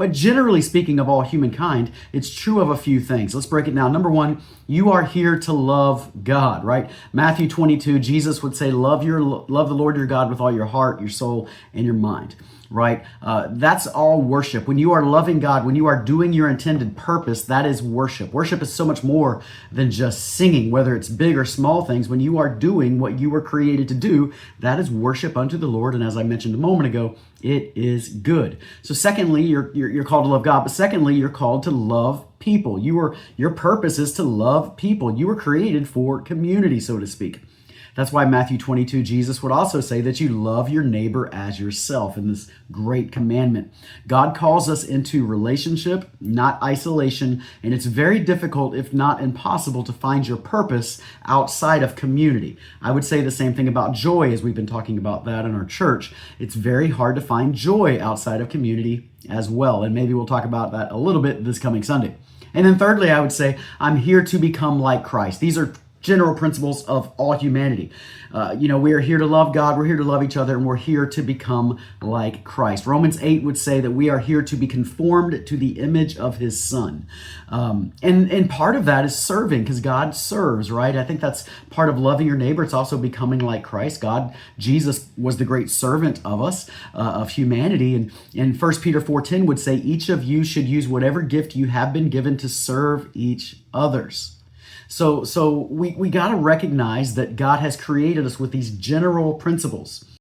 But generally speaking of all humankind, it's true of a few things. Let's break it down. Number one, you are here to love God, right? Matthew 22, Jesus would say, love the Lord your God with all your heart, your soul, and your mind, right? That's all worship. When you are loving God, when you are doing your intended purpose, that is worship. Worship is so much more than just singing, whether it's big or small things. When you are doing what you were created to do, that is worship unto the Lord. And as I mentioned a moment ago, it is good. So secondly, you're called to love God, but secondly, you're called to love people. Your purpose is to love people. You were created for community, so to speak. That's why Matthew 22, Jesus would also say that you love your neighbor as yourself in this great commandment. God calls us into relationship, not isolation, and it's very difficult, if not impossible, to find your purpose outside of community. I would say the same thing about joy, as we've been talking about that in our church. It's very hard to find joy outside of community as well, and maybe we'll talk about that a little bit this coming Sunday. And then thirdly, I would say, I'm here to become like Christ. These are general principles of all humanity. We are here to love God, we're here to love each other, and we're here to become like Christ. Romans 8 would say that we are here to be conformed to the image of his Son. And part of that is serving, because God serves, right? I think that's part of loving your neighbor. It's also becoming like Christ. Jesus was the great servant of us, of humanity. And 1 Peter 4:10 would say, each of you should use whatever gift you have been given to serve each others. So we got to recognize that God has created us with these general principles.